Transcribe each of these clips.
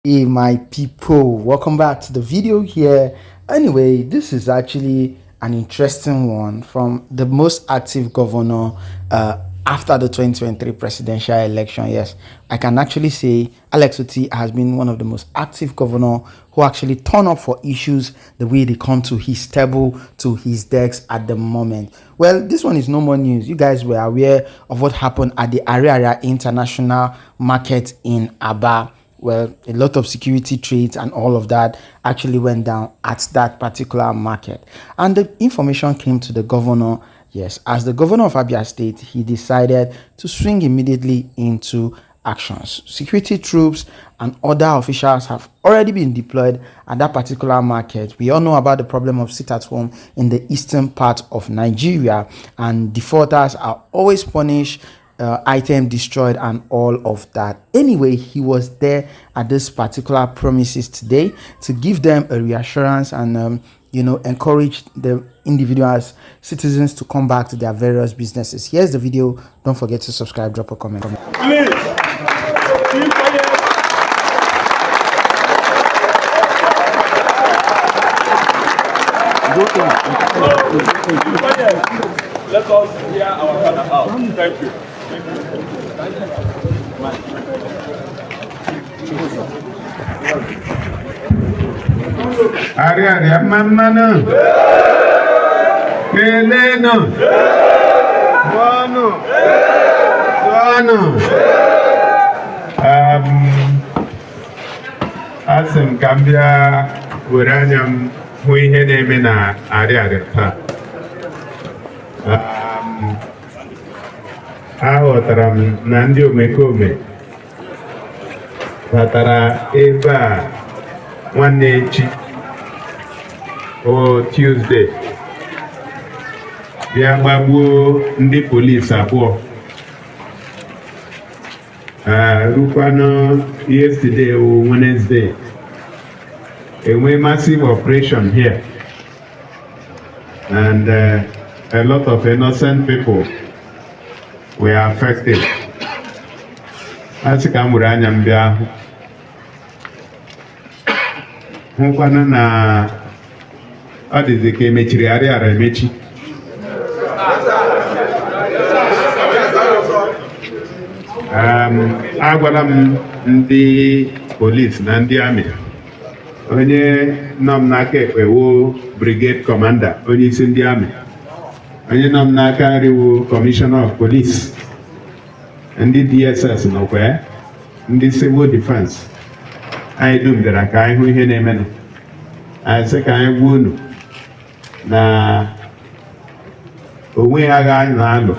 Hey my people, welcome back to the video here. Anyway, this is actually an interesting one from the most active governor after the 2023 presidential election. Yes, I can actually say Alex Otti has been one of the most active governor who actually turn up for issues the way they come to his table, to his decks at the moment. Well, this one is no more news. You guys were aware of what happened at the Ariaria International Market in Aba. Well, a lot of security trades and all of that actually went down at that particular market. And the information came to the governor. Yes, as the governor of Abuja State, he decided to swing immediately into actions. Security troops and other officials have already been deployed at that particular market. We all know about the problem of sit-at-home in the eastern part of Nigeria, and defaulters are always punished, item destroyed and all of that. Anyway, he was there at this particular premises today to give them a reassurance and encourage the individuals, citizens to come back to their various businesses. Here's the video. Don't forget to subscribe, drop a comment. Please. Let us hear our father out. Thank you. Ariaria mamano. Keleno. Bueno. Asim cambia uranium huihe neme na Ariaria ta. Ahotara m na ndị omekome batara ebe a nwanne echi o Tuesday bịa gbagbuo ndị polisi abụọ. Rukwana yesterday or Wednesday, a massive operation here, and a lot of innocent people were affected. Asika muranya mbia hukwana na adizike mechiri Ariaria emechi. Agwala m ndị police na ndị amị, onye nọ m n'aka ekpe wo brigade commander, onye isi ndị amị, onye nọ m n'aka nri wo commissioner of police, ndị DSS nọkwa, ndị civil defense. Anyị dum bịara ka anyị hụ ihe na-eme. Anyị sị ka anyị gwa unu na onwe agha anyị na-alụ.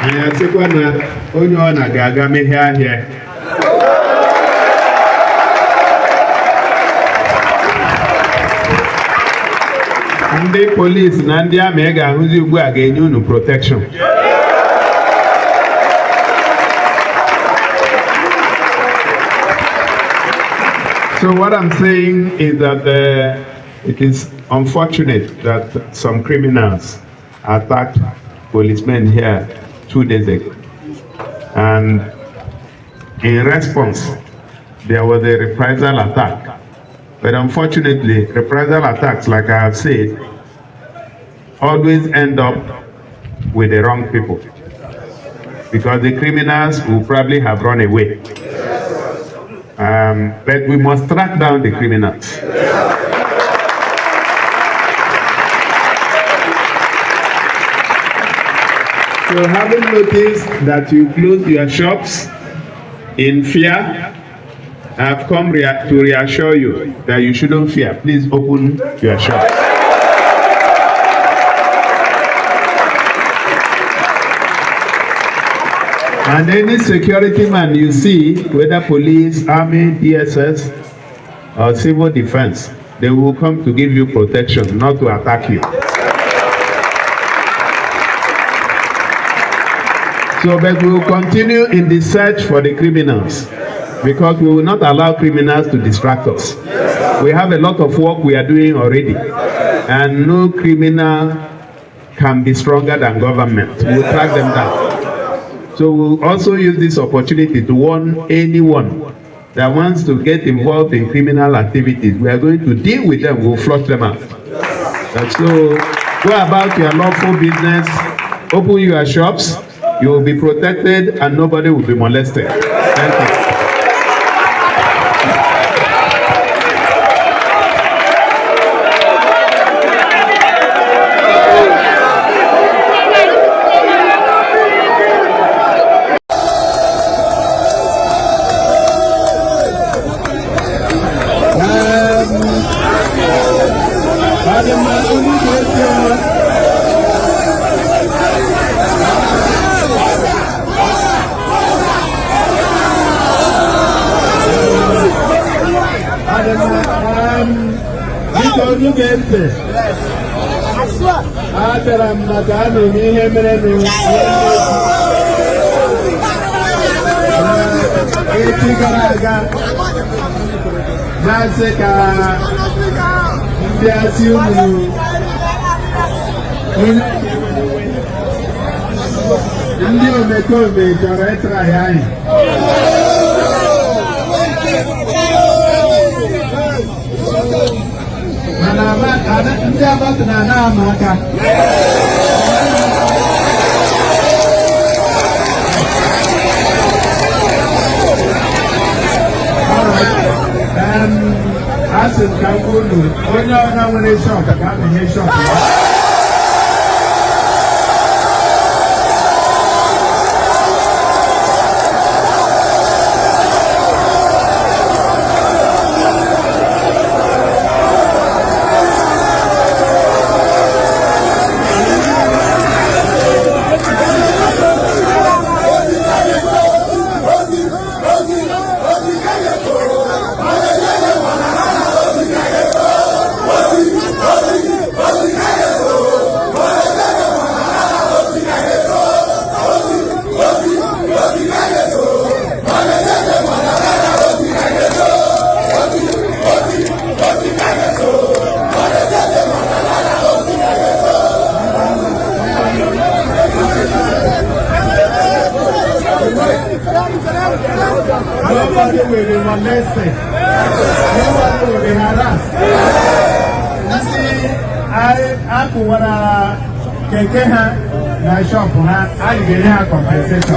Anyị asịkwa na onye ọ na-aga mehie ahịa. Ndị polisi na ndị amị ga-ahụzi ugbu a ga-enye unu protection. So what I'm saying is that it is unfortunate that some criminals attacked policemen here 2 days ago, and in response there was a reprisal attack. But unfortunately, reprisal attacks, like I have said, always end up with the wrong people, because the criminals will probably have run away. But we must track down the criminals. So having noticed that you close your shops in fear, I have come to reassure you that you shouldn't fear. Please open your shop. And any security man you see, whether police, army, DSS, or civil defense, they will come to give you protection, not to attack you. So, but we will continue in the search for the criminals, because we will not allow criminals to distract us. We have a lot of work we are doing already, and no criminal can be stronger than government. We'll track them down. So we'll also use this opportunity to warn anyone that wants to get involved in criminal activities. We are going to deal with them. We'll flush them out. And so go about your lawful business. Open your shops. You will be protected and nobody will be molested. Thank you. Nobody will be molested. Nobody will be harassed. I could want to get her shop on her. I get her compensation.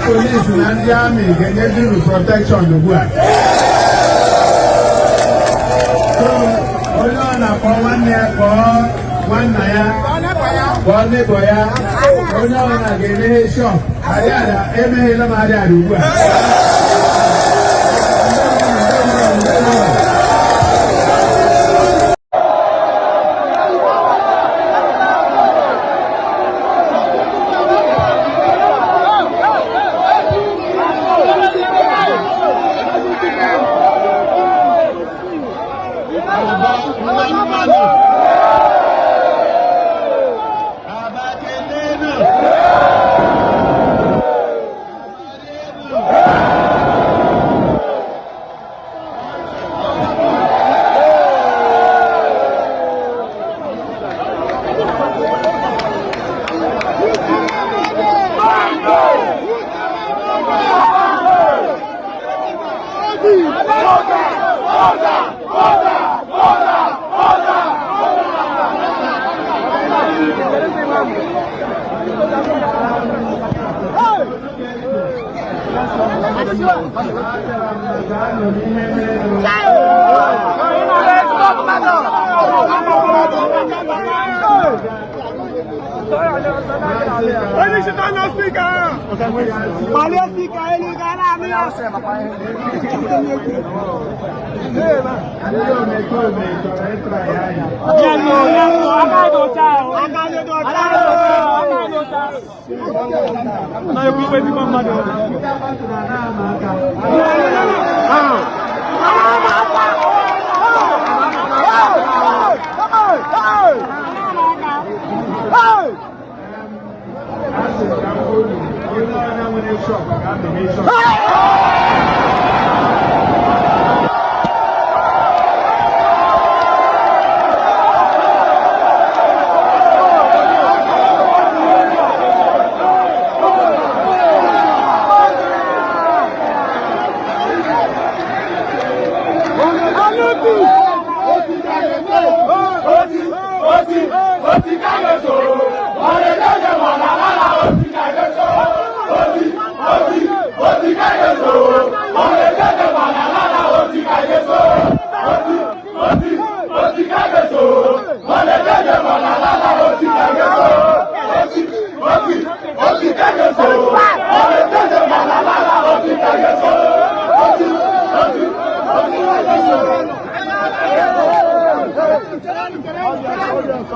Police and the army can get you protection to work. So, one year, one night, one neighbor, one again, shop. I had a email. shop,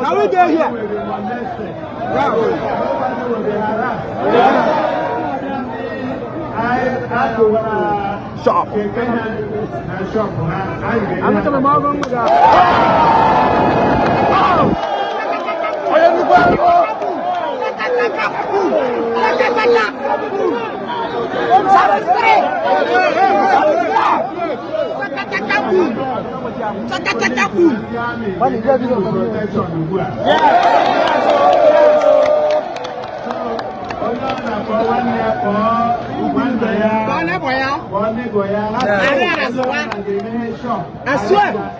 Now we get here. Shop. I'm coming more wrong with that. I swear.